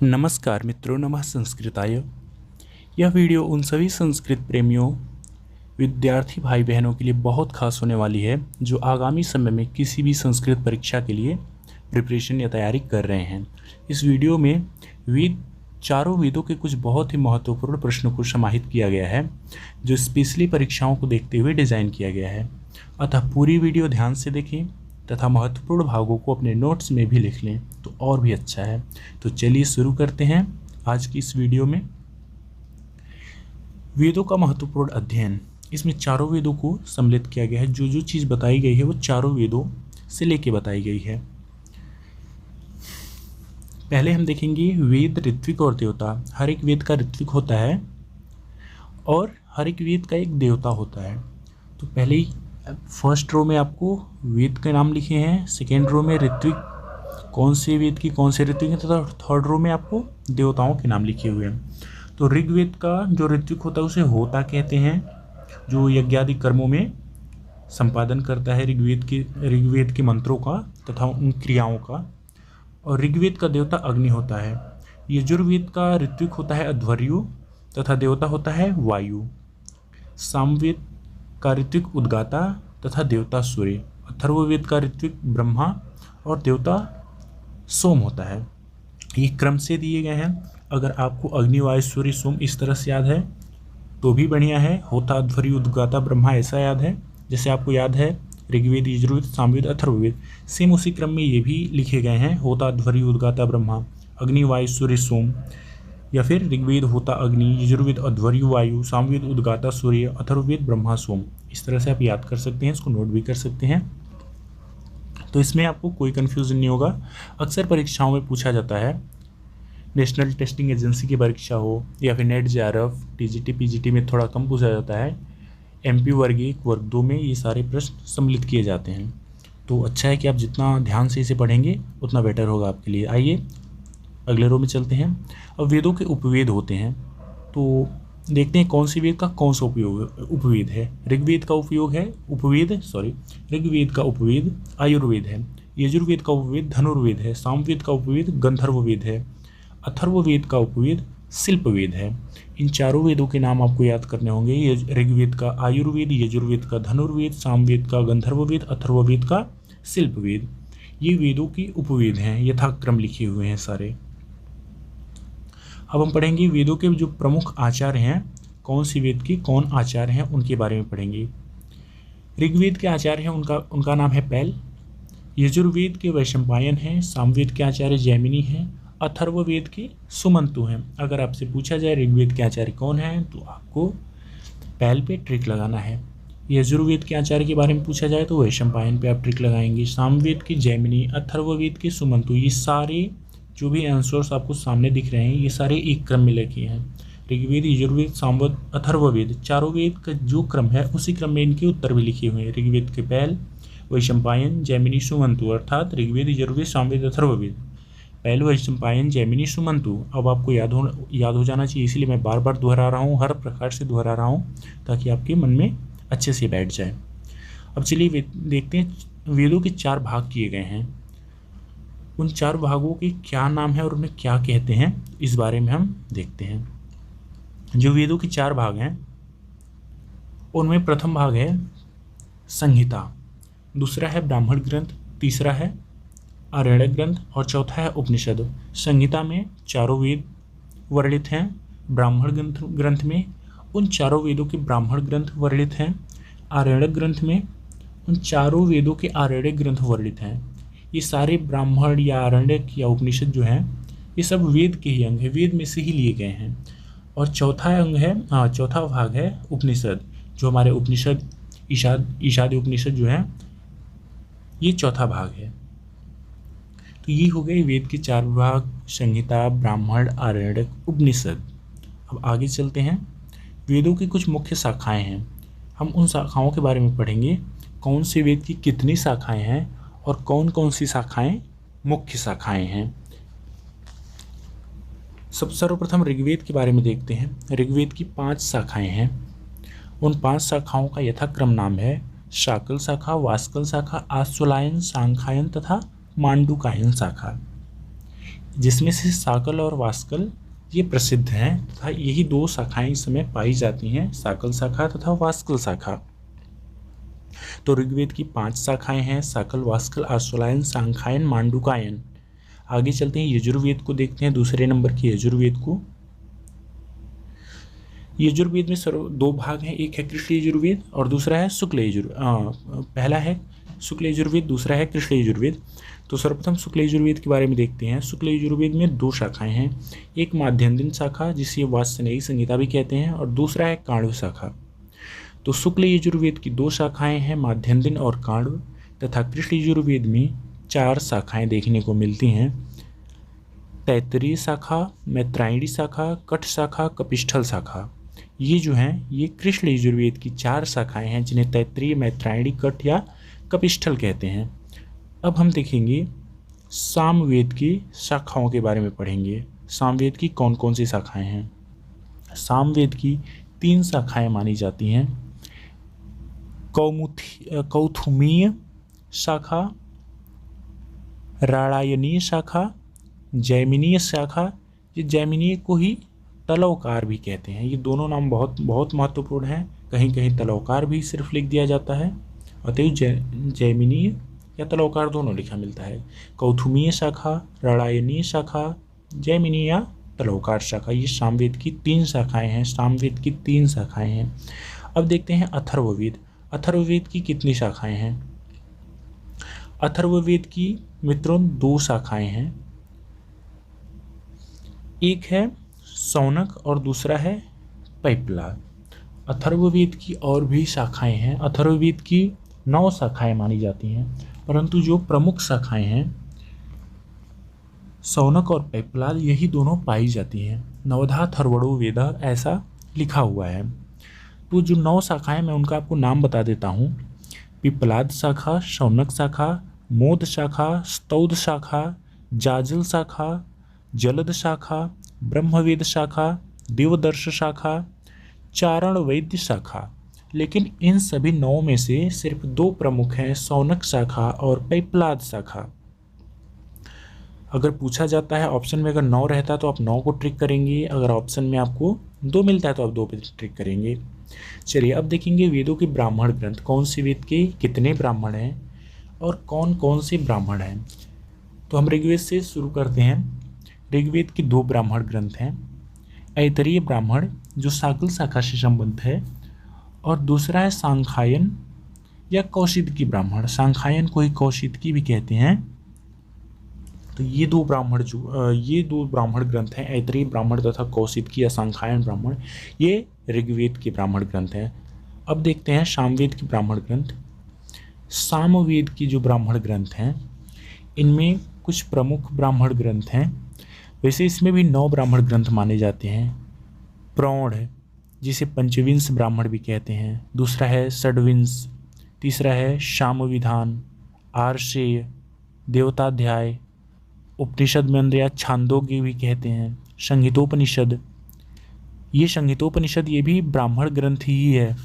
नमस्कार मित्रों, नमः संस्कृताय। यह वीडियो उन सभी संस्कृत प्रेमियों विद्यार्थी भाई बहनों के लिए बहुत खास होने वाली है जो आगामी समय में किसी भी संस्कृत परीक्षा के लिए प्रिपरेशन या तैयारी कर रहे हैं। इस वीडियो में चारों वेदों के कुछ बहुत ही महत्वपूर्ण प्रश्नों को समाहित किया गया है जो स्पेशली परीक्षाओं को देखते हुए डिज़ाइन किया गया है। अतः पूरी वीडियो ध्यान से देखें तथा महत्वपूर्ण भागों को अपने नोट्स में भी लिख लें तो और भी अच्छा है। तो चलिए शुरू करते हैं आज की इस वीडियो में। वेदों का महत्वपूर्ण अध्ययन, इसमें चारों वेदों को सम्मिलित किया गया है। जो जो चीज़ बताई गई है वो चारों वेदों से लेके बताई गई है। पहले हम देखेंगे वेद, ऋत्विक और देवता। हर एक वेद का ऋत्विक होता है और हर एक वेद का एक देवता होता है। तो पहले ही फर्स्ट रो में आपको वेद के नाम लिखे हैं, सेकेंड रो में ऋत्विक कौन से वेद की कौन से ऋत्विक हैं, तथा थर्ड रो में आपको देवताओं के नाम लिखे हुए हैं। तो ऋग्वेद का जो ऋत्विक होता है उसे होता कहते हैं, जो यज्ञादि कर्मों में संपादन करता है ऋग्वेद के मंत्रों का तथा उन क्रियाओं का। और ऋग्वेद का देवता अग्नि होता है। यजुर्वेद का ऋत्विक होता है अध्वर्यु तथा देवता होता है वायु। सामवेद का ऋत्विक उद्गाता तथा देवता सूर्य। अथर्ववेद का ऋत्विक ब्रह्मा और देवता सोम होता है। ये क्रम से दिए गए हैं। अगर आपको अग्नि, वायु, सूर्य, सोम इस तरह से याद है तो भी बढ़िया है। होता, अध्वर्यु, उद्गाता, ब्रह्मा ऐसा याद है जैसे आपको याद है ऋग्वेद, यजुर्वेद, सामवेद, अथर्ववेद। सेम उसी क्रम में ये भी लिखे गए हैं। होता, अध्वर्यु, उद्गाता, ब्रह्मा, अग्नि, वायु, सूर्य, सोम, या फिर ऋग्वेद होता अग्नि, यजुर्वेद अध्वर्यु वायु, सामवेद उद्गाता सूर्य, अथर्ववेद ब्रह्मा सोम। इस तरह से आप याद कर सकते हैं, इसको नोट भी कर सकते हैं। तो इसमें आपको कोई कन्फ्यूज़न नहीं होगा। अक्सर परीक्षाओं में पूछा जाता है, नेशनल टेस्टिंग एजेंसी की परीक्षा हो या फिर नेट, जेआरएफ, टीजीटी, पीजीटी में थोड़ा कम पूछा जाता है। एमपी वर्ग 1, वर्ग 2 में ये सारे प्रश्न सम्मिलित किए जाते हैं। तो अच्छा है कि आप जितना ध्यान से इसे पढ़ेंगे उतना बेटर होगा आपके लिए। आइए अगले रो में चलते हैं। अब वेदों के उपवेद होते हैं, तो देखते हैं कौन सी वेद का कौन सा उपवेद है। ऋग्वेद का ऋग्वेद का उपवेद आयुर्वेद है। यजुर्वेद का उपवेद धनुर्वेद है। सामवेद का उपवेद गंधर्ववेद है। अथर्ववेद का उपवेद शिल्पवेद है। इन चारों वेदों के नाम आपको याद करने होंगे। ऋग्वेद का आयुर्वेद, यजुर्वेद का धनुर्वेद, सामवेद का गंधर्ववेद, अथर्ववेद का शिल्पवेद। ये वेदों की उपवेद हैं, यथाक्रम लिखे हुए हैं सारे। अब हम पढ़ेंगे वेदों के जो प्रमुख आचार्य हैं, कौन सी वेद की कौन आचार्य हैं उनके बारे में पढ़ेंगे। ऋग्वेद के आचार्य हैं, उनका नाम है पैल। यजुर्वेद के वैशंपायन हैं। सामवेद के आचार्य जैमिनी हैं। अथर्ववेद के सुमंतु हैं। अगर आपसे पूछा जाए ऋग्वेद के आचार्य कौन हैं तो आपको पैल पे ट्रिक लगाना है। यजुर्वेद के आचार्य के बारे में पूछा जाए तो वैशंपायन पे आप ट्रिक लगाएंगे। सामवेद के जैमिनी, अथर्ववेद के सुमंतु। ये सारे जो भी आंसर्स आपको सामने दिख रहे हैं ये सारे एक क्रम में लिखे हैं। ऋग्वेद, यजुर्वेद, सामवेद, अथर्ववेद, चारों वेद का जो क्रम है उसी क्रम में इनके उत्तर भी लिखे हुए हैं। ऋग्वेद के पैल, वैशंपायन, जैमिनी, सुमंतु, अर्थात ऋग्वेद, यजुर्वेद, सामवेद, अथर्ववेद। पैल, वैशंपायन, जैमिनी, सुमंतु। अब आपको याद हो जाना चाहिए, इसलिए मैं बार बार दोहरा रहा हूँ, हर प्रकार से दोहरा रहा हूँ ताकि आपके मन में अच्छे से बैठ जाए। अब चलिए देखते हैं वेदों के 4 भाग किए गए हैं। उन 4 भागों के क्या नाम है और उन्हें क्या कहते हैं इस बारे में हम देखते हैं। जो वेदों के 4 भाग हैं उनमें प्रथम भाग है संहिता, दूसरा है ब्राह्मण ग्रंथ, तीसरा है आरण्यक ग्रंथ और चौथा है उपनिषद। संहिता में चारों वेद वर्णित हैं। ब्राह्मण ग्रंथ में उन चारों वेदों के ब्राह्मण ग्रंथ वर्णित हैं। आरण्यक ग्रंथ में उन चारों वेदों के आरण्यक ग्रंथ वर्णित हैं। ये सारे ब्राह्मण या आरण्यक या उपनिषद जो हैं ये सब वेद के ही अंग हैं, वेद में से ही लिए गए हैं। और चौथा भाग है उपनिषद, जो हमारे उपनिषद ईशादी उपनिषद जो हैं ये चौथा भाग है। तो ये हो गए वेद के 4 भाग, संहिता, ब्राह्मण, आरण्यक, उपनिषद। अब आगे चलते हैं। वेदों की कुछ मुख्य शाखाएं हैं, हम उन शाखाओं के बारे में पढ़ेंगे। कौन से वेद की कितनी शाखाएं हैं और कौन कौन सी शाखाएं मुख्य शाखाएं हैं। सर्वप्रथम ऋग्वेद के बारे में देखते हैं। ऋग्वेद की 5 शाखाएं हैं। उन 5 शाखाओं का यथाक्रम नाम है शाकल शाखा, वास्कल शाखा, आश्वलायन, सांख्यायन तथा मांडुकायन शाखा। जिसमें से साकल और वास्कल ये प्रसिद्ध हैं तथा यही दो शाखाएं इस समय पाई जाती हैं, साकल शाखा तथा वास्कल शाखा। तो ऋग्वेद की 5 शाखाएं हैं, साकल, वास्कल, आश्वलायन, सांख्यायन, मांडुकायन। आगे चलते हैं, यजुर्वेद को देखते हैं, दूसरे नंबर की यजुर्वेद को। यजुर्वेद में दो भाग हैं, एक है कृष्ण यजुर्वेद और दूसरा है शुक्ल यजुर्वेद। पहला है शुक्ल यजुर्वेद, दूसरा है कृष्ण यजुर्वेद। तो सर्वप्रथम शुक्ल यजुर्वेद के बारे में देखते हैं। शुक्ल यजुर्वेद में 2 शाखाएं हैं, एक माध्यन्दिन शाखा जिसे वात्स्यनेयी संहिता भी कहते हैं और दूसरा है काण्व शाखा। तो शुक्ल यजुर्वेद की 2 शाखाएं हैं, माध्यन्दिन और काण्व, तथा कृष्ण यजुर्वेद में 4 शाखाएं देखने को मिलती हैं, तैत्तरीय शाखा, मैत्रायणी शाखा, कठ शाखा, कपिष्ठल शाखा। ये जो हैं ये कृष्ण यजुर्वेद की 4 शाखाएं हैं जिन्हें तैत्तरीय, मैत्रायणी, कठ या कपिष्ठल कहते हैं। अब हम देखेंगे सामवेद की शाखाओं के बारे में पढ़ेंगे। सामवेद की कौन कौन सी शाखाएं हैं? सामवेद की 3 शाखाएं मानी जाती हैं, कौथुमीय शाखा, राणायनीय शाखा, जैमिनीय शाखा। ये जैमिनीय को ही तलवकार भी कहते हैं। ये दोनों नाम बहुत बहुत महत्वपूर्ण हैं, कहीं कहीं तलवकार भी सिर्फ लिख दिया जाता है, अतएव जैमिनीय या तलवकार दोनों लिखा मिलता है। कौथुमीय शाखा, राणायनीय शाखा, जैमिनीय या तलवकार शाखा, ये सामवेद की 3 शाखाएं हैं। सामवेद की 3 शाखाएं हैं। अब देखते हैं अथर्ववेद। अथर्ववेद की कितनी शाखाएं हैं? अथर्ववेद की मित्रों 2 शाखाएं हैं, एक है शौनक और दूसरा है पैपलाद। अथर्ववेद की और भी शाखाएं हैं। अथर्ववेद की 9 शाखाएं मानी जाती हैं, परंतु जो प्रमुख शाखाएं हैं शौनक और पैपलाद यही दोनों पाई जाती हैं। नवधा थर्वणो वेद ऐसा लिखा हुआ है। तो जो 9 शाखाएं मैं उनका आपको नाम बता देता हूँ। पिप्पलाद शाखा, शौनक शाखा, मोद शाखा, स्तौद शाखा, जाजल शाखा, जलद शाखा, ब्रह्मवेद शाखा, देवदर्श शाखा, चारण वैद्य शाखा। लेकिन इन सभी 9 में से सिर्फ 2 प्रमुख हैं, शौनक शाखा और पैपलाद शाखा। अगर पूछा जाता है ऑप्शन में अगर 9 रहता तो आप 9 को ट्रिक करेंगे, अगर ऑप्शन में आपको 2 मिलता है तो आप 2 पे ट्रिक करेंगे। चलिए अब देखेंगे वेदों के ब्राह्मण ग्रंथ, कौन से वेद के कितने ब्राह्मण हैं और कौन कौन से ब्राह्मण हैं। तो हम ऋग्वेद से शुरू करते हैं। ऋग्वेद के 2 ब्राह्मण ग्रंथ हैं, ऐतरेय ब्राह्मण जो साकल शाखा से संबंध है और दूसरा है सांख्यायन या कौशिकी ब्राह्मण। सांख्यायन को ही कौशिकी भी कहते हैं। तो ये 2 ब्राह्मण ग्रंथ हैं, ऐतरेय ब्राह्मण तथा कौशिकी या सांख्यायन ब्राह्मण, ये ऋग्वेद के ब्राह्मण ग्रंथ हैं। अब देखते हैं सामवेद के ब्राह्मण ग्रंथ। सामवेद की जो ब्राह्मण ग्रंथ हैं इनमें कुछ प्रमुख ब्राह्मण ग्रंथ हैं। वैसे इसमें भी 9 ब्राह्मण ग्रंथ माने जाते हैं। प्रौढ़ जिसे पंचविंश ब्राह्मण भी कहते हैं, दूसरा है षड्विंश, तीसरा है सामविधान, आर्षेय, देवताध्याय, उपनिषद मंत्र या छांदोग्य भी कहते हैं, संहितोपनिषद। ये संहितोपनिषद ये भी ब्राह्मण ग्रंथ ही है।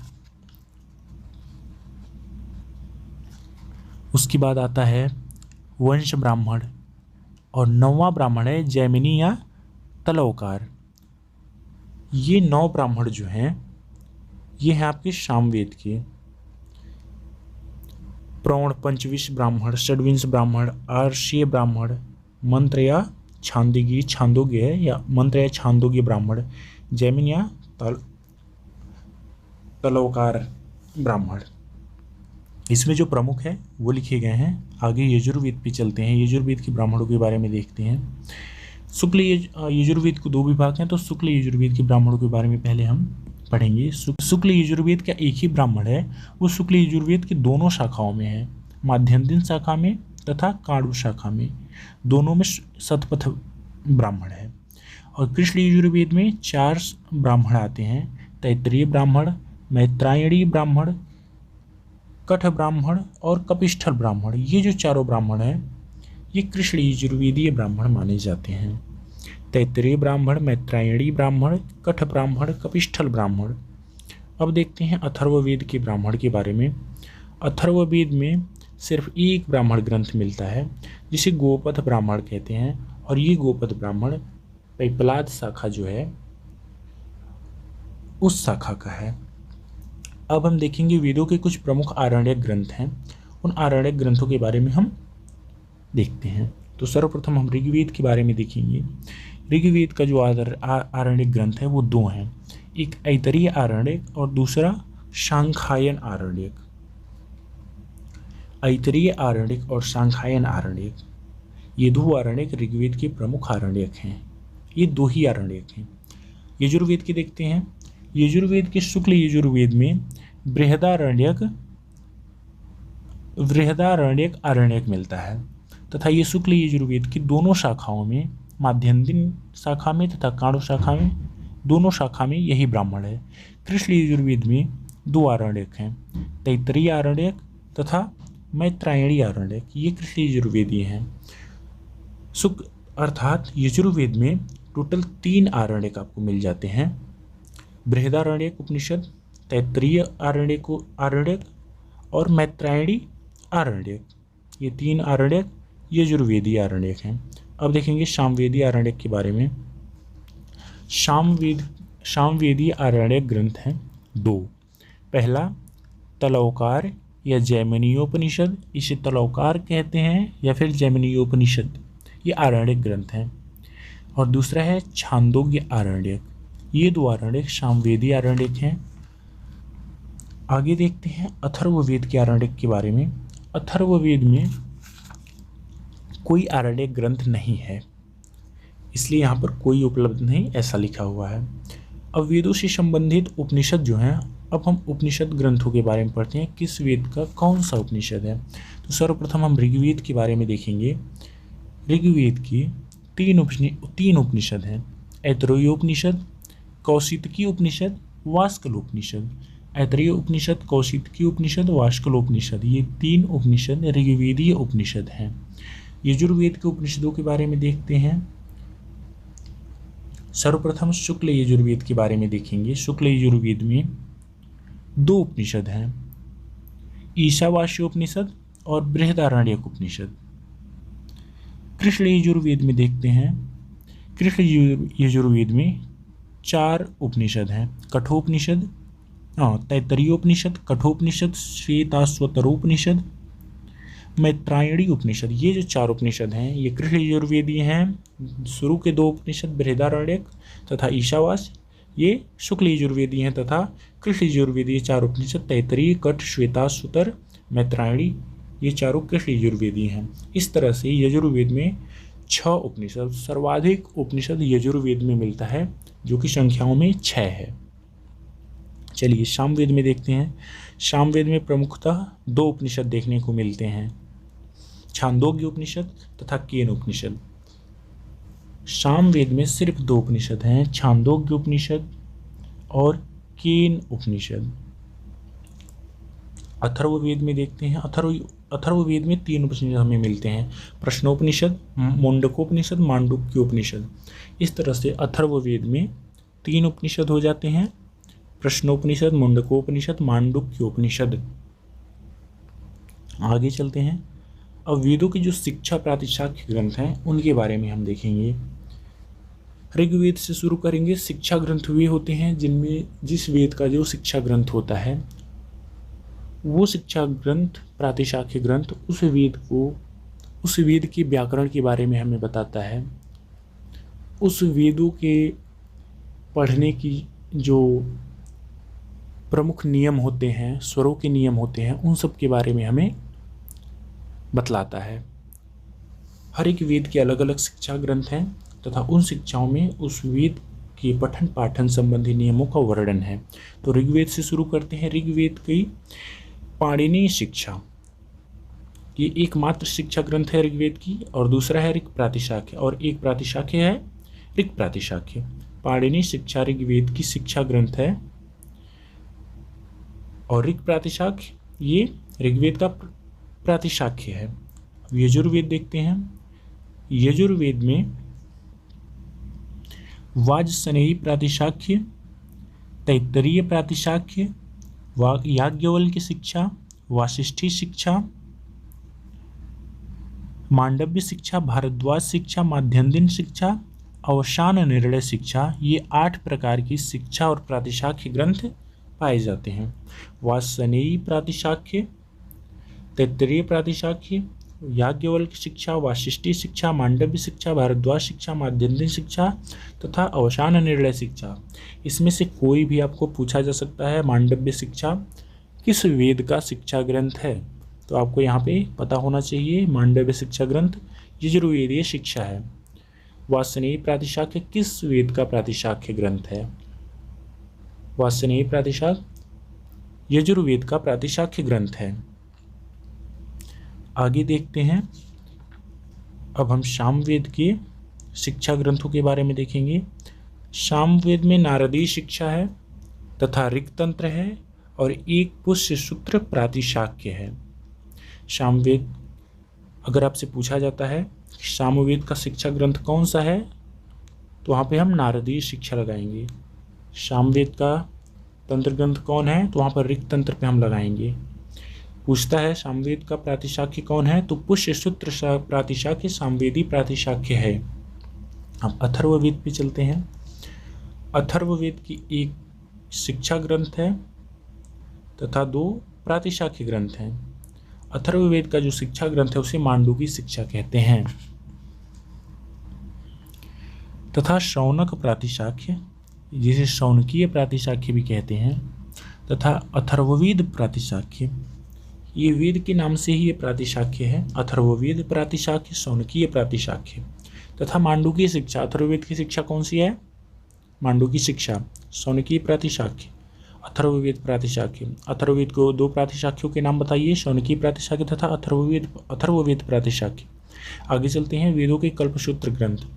उसके बाद आता है वंश ब्राह्मण और 9वां ब्राह्मण है जैमिनी या तलवकार। ये 9 ब्राह्मण जो हैं ये हैं आपके सामवेद के। प्रौढ़, पंचविंश ब्राह्मण, षड्विंश ब्राह्मण, आर्षीय ब्राह्मण, मंत्र या छांदोग्य है या मंत्र या छांदोग्य ब्राह्मण, जैमिन या तलवकार ब्राह्मण। इसमें जो प्रमुख है वो लिखे गए हैं। आगे यजुर्वेद पे चलते हैं, यजुर्वेद के ब्राह्मणों के बारे में देखते हैं। शुक्ल यजुर्वेद को 2 विभाग हैं, तो शुक्ल यजुर्वेद के ब्राह्मणों के बारे में पहले हम पढ़ेंगे। शुक्ल यजुर्वेद का एक ही ब्राह्मण है, वो शुक्ल यजुर्वेद की दोनों शाखाओं में है, माध्यन्दिन शाखा में तथा काण्व शाखा में, दोनों में शतपथ ब्राह्मण है। और कृष्ण यजुर्वेद में 4 ब्राह्मण आते हैं, तैत्तरीय ब्राह्मण, मैत्रायणी ब्राह्मण, कठ ब्राह्मण और कपिष्ठल ब्राह्मण। ये जो 4 ब्राह्मण हैं ये कृष्ण यजुर्वेदीय ब्राह्मण माने जाते हैं। तैत्तरीय ब्राह्मण, मैत्रायणी ब्राह्मण, कठ ब्राह्मण, कपिष्ठल ब्राह्मण। अब देखते हैं अथर्ववेद के ब्राह्मण के बारे में। अथर्ववेद में सिर्फ एक ब्राह्मण ग्रंथ मिलता है जिसे गोपथ ब्राह्मण कहते हैं और ये गोपद ब्राह्मण पैपलाद शाखा जो है उस शाखा का है। अब हम देखेंगे वेदों के कुछ प्रमुख आरण्यक ग्रंथ हैं, उन आरण्यक ग्रंथों के बारे में हम देखते हैं। तो सर्वप्रथम हम ऋग्वेद के बारे में देखेंगे। ऋग्वेद का जो आरण्यक ग्रंथ है वो दो हैं, एक ऐतरेय आरण्यक और दूसरा सांख्यायन आरण्यक। ऐतरेय आरण्यक और सांख्यायन आरण्यक, ये दो आरण्यक ऋग्वेद के प्रमुख आरण्यक हैं। ये दो ही आरण्यक हैं। यजुर्वेद के देखते हैं। यजुर्वेद के शुक्ल यजुर्वेद में बृहदारण्यक आरण्यक मिलता है तथा ये शुक्ल यजुर्वेद की दोनों शाखाओं में, माध्यन्दिन शाखा में तथा काणु शाखा में, दोनों शाखा में यही ब्राह्मण है। कृष्ण यजुर्वेद में दो आरण्यक हैं, तैत्तरीय आरण्यक तथा मैत्रायणी आरण्यक। ये कृष्ण यजुर्वेदी हैं। अर्थात यजुर्वेद में टोटल 3 आरण्यक आपको मिल जाते हैं, बृहदारण्यक उपनिषद, तैत्तरीय आरण्यक और मैत्रायणी आरण्यक। ये 3 आरण्यक यजुर्वेदी आरण्यक हैं। अब देखेंगे सामवेदी आरण्यक के बारे में। सामवेदी आरण्यक ग्रंथ हैं 2। पहला तलौकार या जैमिनीयोपनिषद, इसे तलौकार कहते हैं या फिर जैमिनीयोपनिषद, ये आरण्यक ग्रंथ हैं। और दूसरा है छांदोग्य आरण्यक। ये 2 आरण्यक सामवेदी आरण्यक हैं। आगे देखते हैं अथर्ववेद के आरण्यक के बारे में। अथर्ववेद में कोई आरण्यक ग्रंथ नहीं है, इसलिए यहाँ पर कोई उपलब्ध नहीं ऐसा लिखा हुआ है। अब वेदों से संबंधित उपनिषद जो हैं, अब हम उपनिषद ग्रंथों के बारे में पढ़ते हैं, किस वेद का कौन सा उपनिषद है। तो सर्वप्रथम हम ऋग्वेद के बारे में देखेंगे। ऋग्वेद की 3 उपनिषद हैं, ऐतरेयोपनिषद, कौशितकी उपनिषद, वास्कलोपनिषद। ऐतरेय उपनिषद, कौशितकी उपनिषद, वास्कलोपनिषद, ये 3 उपनिषद ऋग्वेदीय उपनिषद हैं। यजुर्वेद के उपनिषदों के बारे में देखते हैं। सर्वप्रथम शुक्ल यजुर्वेद के बारे में देखेंगे। शुक्ल यजुर्वेद में 2 उपनिषद हैं, ईशावास्योपनिषद और बृहदारण्यक उपनिषद। कृष्ण यजुर्वेद में देखते हैं। कृष्ण यजुर्वेद में 4 उपनिषद हैं, कठोपनिषद, तैत्तरीयोपनिषद, कठोपनिषद, श्वेताश्वतरोपनिषद, मैत्रायणी उपनिषद। ये जो 4 उपनिषद हैं ये कृष्ण यजुर्वेदी हैं। शुरू के 2 उपनिषद बृहदारण्यक तथा ईशावास ये शुक्ल यजुर्वेदी हैं तथा कृष्ण यजुर्वेदी 4 उपनिषद तैत्तरीय, कठ, श्वेताश्वतर, मैत्रायणी, ये चारों कृष्ण यजुर्वेदी हैं। इस तरह से यजुर्वेद में 6 उपनिषद, सर्वाधिक उपनिषद यजुर्वेद में मिलता है जो कि संख्याओं में 6 है। चलिए सामवेद में देखते हैं। सामवेद में प्रमुखतः 2 उपनिषद देखने को मिलते हैं, छांदोग्य उपनिषद तथा केन उपनिषद। सामवेद में सिर्फ 2 उपनिषद हैं, छांदोग्य उपनिषद और केन उपनिषद। अथर्ववेद में देखते हैं। अथर्ववेद में 3 उपनिषद हमें मिलते हैं, प्रश्नोपनिषद, मुंडकोपनिषद, मांडुक्योपनिषद। इस तरह से अथर्ववेद में 3 उपनिषद हो जाते हैं, प्रश्नोपनिषद, मुंडकोपनिषद, मांडुक्योपनिषद। आगे चलते हैं। अब वेदों की जो शिक्षा प्रातिशाख्य ग्रंथ हैं उनके बारे में हम देखेंगे। ऋग्वेद से शुरू करेंगे। शिक्षा ग्रंथ वे होते हैं जिनमें जिस वेद का जो शिक्षा ग्रंथ होता है वो शिक्षा ग्रंथ, प्रातिशाख्य ग्रंथ उस वेद के व्याकरण के बारे में हमें बताता है। उस वेदों के पढ़ने की जो प्रमुख नियम होते हैं, स्वरों के नियम होते हैं, उन सब के बारे में हमें बतलाता है। हर एक वेद के अलग अलग शिक्षा ग्रंथ हैं तथा उन शिक्षाओं में उस वेद के पठन पाठन संबंधी नियमों का वर्णन है। तो ऋग्वेद से शुरू करते हैं। ऋग्वेद की पाणिनीय शिक्षा, ये एकमात्र शिक्षा ग्रंथ है ऋग्वेद की, और दूसरा है ऋग प्रातिशाख्य, और एक प्रातिशाख्य है ऋग प्रातिशाख्य। पाणिनीय शिक्षा ऋग्वेद की शिक्षा ग्रंथ है और ऋग प्रातिशाख्य ये ऋग्वेद का प्रातिशाख्य है। यजुर्वेद देखते हैं। यजुर्वेद में वाजसनेयी प्रातिशाख्य, तैत्तरीय प्रातिशाख्य, याज्ञवल्क्य शिक्षा, वासिष्ठी शिक्षा, मांडव्य शिक्षा, भारद्वाज शिक्षा, माध्यन्दिन शिक्षा, अवसान निर्णय शिक्षा, ये 8 प्रकार की शिक्षा और प्रातिशाख्य ग्रंथ पाए जाते हैं। वात्स्ययी प्रातिशाख्य, तैत्तिरीय प्रातिशाख्य, याज्ञवल्क्य शिक्षा, वाशिष्ठी शिक्षा, मांडव्य शिक्षा, भारद्वाज शिक्षा, माध्यन्दिन शिक्षा तथा अवसान निर्णय शिक्षा। इसमें से कोई भी आपको पूछा जा सकता है। मांडव्य शिक्षा किस वेद का शिक्षा ग्रंथ है? तो आपको यहाँ पे पता होना चाहिए, मांडव्य शिक्षा ग्रंथ यजुर्वेदीय शिक्षा है। वात्स्ययी प्रातिशाख्य किस वेद का प्रातिशाख्य ग्रंथ है? वात्स्ययी प्रातिशाख्य यजुर्वेद का प्रातिशाख्य ग्रंथ है। आगे देखते हैं, अब हम सामवेद के शिक्षा ग्रंथों के बारे में देखेंगे। सामवेद में नारदीय शिक्षा है तथा ऋक्तंत्र है और एक पुष्य सूत्र प्रातिशाख्य है। सामवेद, अगर आपसे पूछा जाता है सामवेद का शिक्षा ग्रंथ कौन सा है, तो वहाँ पे हम नारदीय शिक्षा लगाएंगे। सामवेद का तंत्र ग्रंथ कौन है, तो वहाँ पर ऋक्तंत्र पे हम लगाएंगे। पूछता है सामवेद का प्रातिशाख्य कौन है, तो पुष्य सूत्र प्रातिशाख्य सामवेदी प्रातिशाख्य है। हम अथर्ववेद पे चलते हैं। अथर्ववेद की एक शिक्षा ग्रंथ है तथा 2 प्रातिशाख्य ग्रंथ हैं। अथर्ववेद का जो शिक्षा ग्रंथ है उसे मांडूकी शिक्षा कहते हैं। तथा शौनक प्रातिशाख्य, जिसे शौनकीय प्रातिशाख्य भी कहते हैं, तथा अथर्ववेद प्रातिशाख्य, ये वेद के नाम से ही ये प्रातिशाख्य है। अथर्ववेद प्रातिशाख्य, शौनकीय प्रातिशाख्य तथा मांडूकी शिक्षा। अथर्ववेद की शिक्षा कौन सी है? मांडूकी शिक्षा। शौनकीय प्रातिशाख्य, अथर्ववेद प्रातिशाख्य। अथर्ववेद को 2 प्रातिशाख्यों के नाम बताइए, शौनकीय प्रातिशाख्य तथा अथर्ववेद प्रातिशाख्य। आगे चलते हैं, वेदों के कल्पसूत्र ग्रंथ।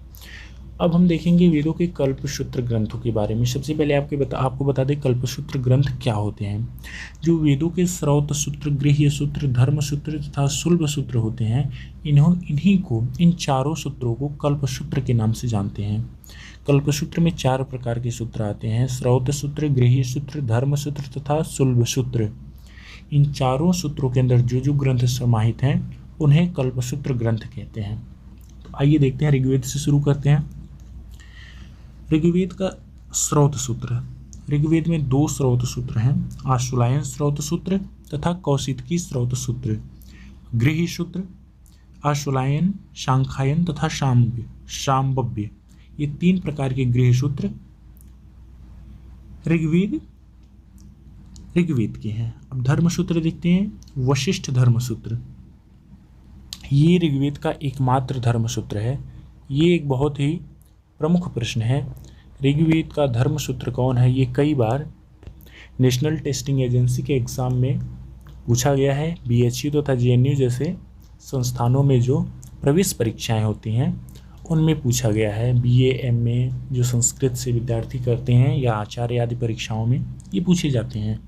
अब हम देखेंगे वेदों के कल्पसूत्र ग्रंथों के बारे में। सबसे पहले आपको बता दें कल्पसूत्र ग्रंथ क्या होते हैं। जो वेदों के स्रोत सूत्र, गृह्य सूत्र, धर्म सूत्र तथा शुल्ब सूत्र होते हैं, इन चारों सूत्रों को कल्पसूत्र के नाम से जानते हैं। कल्पसूत्र में 4 प्रकार के सूत्र आते हैं, स्रोत सूत्र, गृह्य सूत्र, धर्म सूत्र तथा शुल्ब सूत्र। इन चारों सूत्रों के अंदर जो ग्रंथ समाहित हैं उन्हें कल्पसूत्र ग्रंथ कहते हैं। तो आइए देखते हैं, ऋग्वेद से शुरू करते हैं। ऋग्वेद का स्रोत सूत्र। ऋग्वेद में 2 स्रोत सूत्र हैं, आशुलायन स्रोत सूत्र तथा कौशितकी स्रोत सूत्र। गृह्य सूत्र आशुलायन, शांखायन तथा शाम्भव्य, ये 3 प्रकार के गृह्य सूत्र ऋग्वेद के हैं। अब धर्म सूत्र देखते हैं, वशिष्ठ धर्म सूत्र। ये ऋग्वेद का एकमात्र धर्म सूत्र है। ये एक बहुत ही प्रमुख प्रश्न है, ऋग्वेद का धर्म सूत्र कौन है? ये कई बार नेशनल टेस्टिंग एजेंसी के एग्ज़ाम में पूछा गया है। BHU तथा JNU जैसे संस्थानों में जो प्रवेश परीक्षाएं होती हैं उनमें पूछा गया है। BA MA जो संस्कृत से विद्यार्थी करते हैं या आचार्य आदि परीक्षाओं में ये पूछे जाते हैं।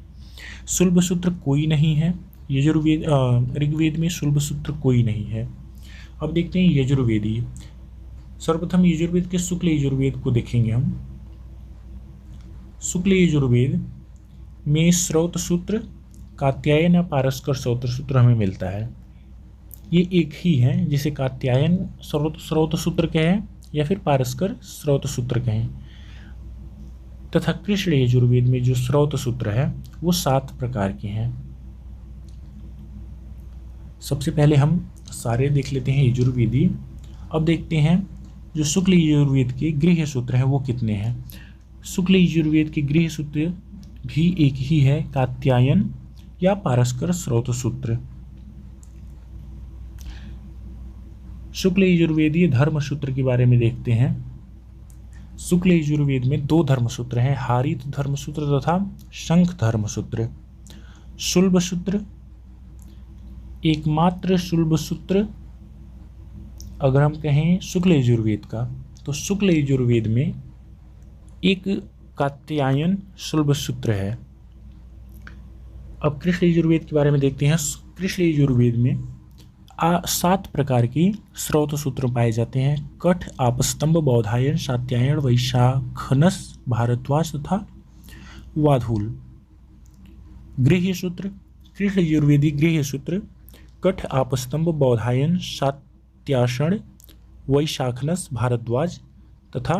शुल्ब सूत्र कोई नहीं है ऋग्वेद में, शुल्ब सूत्र कोई नहीं है। अब देखते हैं यजुर्वेदी। सर्वप्रथम यजुर्वेद के शुक्ल यजुर्वेद को देखेंगे हम। शुक्ल यजुर्वेद में स्रोत सूत्र कात्यायन या पारस्कर स्रोत सूत्र हमें मिलता है। ये एक ही है, जिसे कात्यायन स्रोत सूत्र कहें या फिर पारस्कर स्रोत सूत्र कहें। तथा कृष्ण यजुर्वेद में जो स्रोत सूत्र है वो 7 प्रकार के हैं। सबसे पहले हम सारे देख लेते हैं यजुर्वेदी। अब देखते हैं जो शुक्ल यजुर्वेद के गृह्य सूत्र हैं वो कितने हैं। शुक्ल यजुर्वेद के गृह्य सूत्र भी एक ही है, कात्यायन या पारस्कर स्रोत सूत्र। शुक्ल यजुर्वेदीय धर्म सूत्र के बारे में देखते हैं। शुक्ल यजुर्वेद में 2 धर्म सूत्र हैं, हारित धर्म सूत्र तथा शंख धर्म सूत्र। शुल्ब सूत्र, एकमात्र शुल्ब सूत्र अगर हम कहें शुक्ल यजुर्वेद का, तो शुक्ल यजुर्वेद में एक कात्यायन शुल्ब सूत्र है। अब कृष्ण यजुर्वेद के बारे में देखते हैं। कृष्ण यजुर्वेद में 7 प्रकार की स्रोत सूत्र पाए जाते हैं, कठ, आपस्तंभ, बौधायन, शात्यायन, वैशाखनस, भारद्वाज तथा वाधूल। गृह्य सूत्र, कृष्ण यजुर्वेदी गृह्य सूत्र कठ, आपस्तंभ, बौधायन, त्याषण, वैशाखनस, भारद्वाज तथा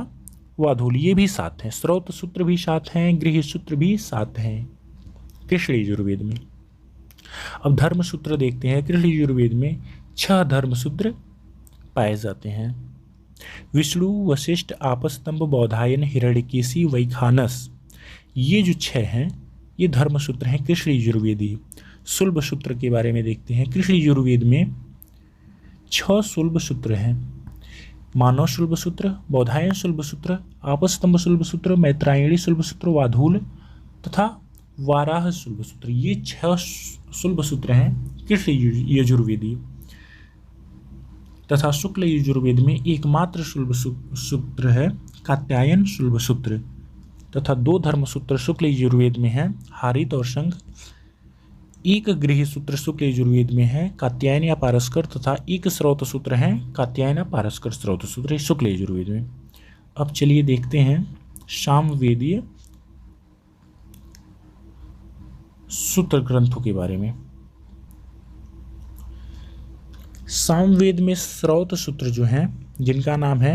वाधूल, ये भी 7 हैं। स्रोत सूत्र भी 7 हैं, गृह सूत्र भी 7 हैं कृष्ण यजुर्वेद में। अब धर्म सूत्र देखते हैं। कृष्ण यजुर्वेद में 6 धर्म सूत्र पाए जाते हैं। विष्णु, वशिष्ठ, आपस्तंभ, बौधायन, हिरण्यकेशी, वैखानस, ये जो 6 हैं ये धर्म सूत्र हैं कृष्ण यजुर्वेदी। शुल्ब सूत्र के बारे में देखते हैं। कृष्ण यजुर्वेद में 6 शुल्ब सूत्र हैं। मानव शुल्ब सूत्र, बौधायन शुल्ब सूत्र, आपस्तंभ शुल्ब सूत्र, मैत्रायणी शुल्ब सूत्र, वाधूल तथा वाराह शुल्ब सूत्र, ये 6 शुल्ब सूत्र हैं कृष्ण यजुर्वेदी। तथा शुक्ल यजुर्वेद में एकमात्र शुल्ब सूत्र है कात्यायन शुल्ब सूत्र। तथा 2 धर्म सूत्र शुक्ल यजुर्वेद में है, हारित और संघ। एक गृह सूत्र शुक्ल यजुर्वेद में है, कात्यायन या पारस्कर। तथा एक स्रोत सूत्र है कात्यायन या पारस्कर स्रोत सूत्र शुक्ल यजुर्वेद में। अब चलिए देखते हैं सामवेदीय सूत्र ग्रंथों के बारे में। सामवेद में स्रोत सूत्र जो हैं जिनका नाम है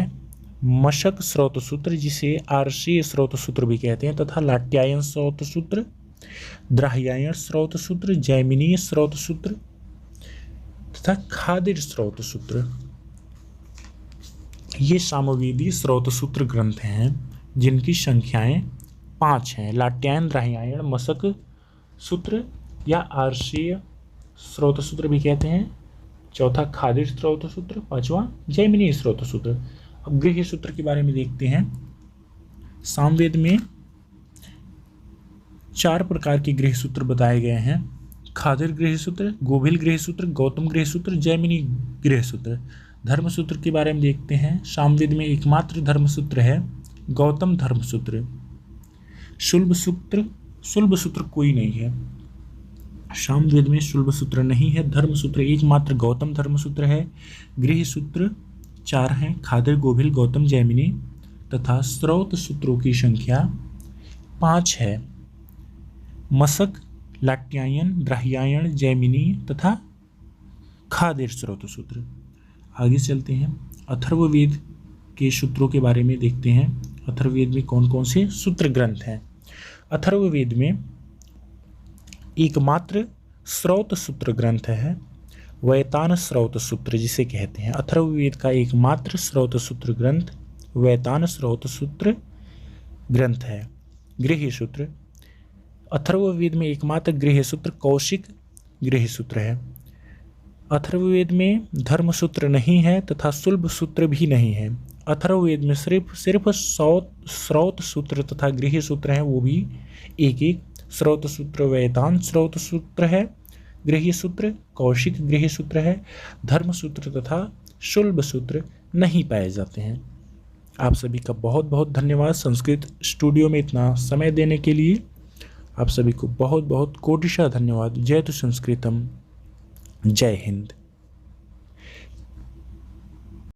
मशक स्रोत सूत्र, जिसे आर्षीय स्रोत सूत्र भी कहते हैं, तथा लाट्यायन स्रोत सूत्र, द्राह्यायन स्रोत सूत्र, जैमिनीय स्रोत सूत्र तथा खादिर स्रोत सूत्र, ये सामवेदी स्रोत सूत्र ग्रंथ हैं जिनकी संख्याएं 5 हैं। लाट्यायन, द्राह्यायन, मशक सूत्र या आर्षीय स्रोत सूत्र भी कहते हैं, चौथा खादिर स्रोत सूत्र, 5वां जैमिनीय स्रोत सूत्र। अब गृह सूत्र के बारे में देखते हैं। सामवेद में 4 प्रकार के गृह सूत्र बताए गए हैं। खादिर गृह सूत्र, गोभिल गृह सूत्र, गौतम गृह सूत्र, जैमिनी गृह सूत्र। धर्म सूत्र के बारे में देखते हैं। सामवेद में एकमात्र धर्म सूत्र है गौतम धर्म सूत्र। शुल्ब सूत्र कोई नहीं है। सामवेद में शुल्ब सूत्र नहीं है। धर्म सूत्र एकमात्र गौतम धर्म सूत्र है। गृह सूत्र 4 हैं, खादिर, गोभिल, गौतम, जैमिनी। तथा स्रोत सूत्रों की संख्या 5 है, मशक, लाट्यायन, द्राह्यायन, जैमिनी तथा खादिर स्रोत सूत्र। आगे चलते हैं, अथर्ववेद के सूत्रों के बारे में देखते हैं। अथर्ववेद में कौन कौन से सूत्र ग्रंथ हैं। अथर्ववेद में एकमात्र स्रोत सूत्र ग्रंथ है वैतान स्रोत सूत्र, जिसे कहते हैं। अथर्ववेद का एकमात्र स्रोत सूत्र ग्रंथ वैतान स्रोत सूत्र ग्रंथ है। गृह सूत्र, अथर्ववेद में एकमात्र गृह सूत्र कौशिक गृह सूत्र है। अथर्ववेद में धर्म सूत्र नहीं है तथा शुल्ब सूत्र भी नहीं है। अथर्ववेद में सिर्फ स्रोत सूत्र तथा गृह सूत्र हैं, वो भी एक स्रोत सूत्र वैतान स्रोत सूत्र है, गृह सूत्र कौशिक गृह सूत्र है। धर्म सूत्र तथा शुल्ब सूत्र नहीं पाए जाते हैं। आप सभी का बहुत बहुत धन्यवाद संस्कृत स्टूडियो में इतना समय देने के लिए। आप सभी को बहुत बहुत कोटिशः धन्यवाद। जय तु संस्कृतम, जय हिंद।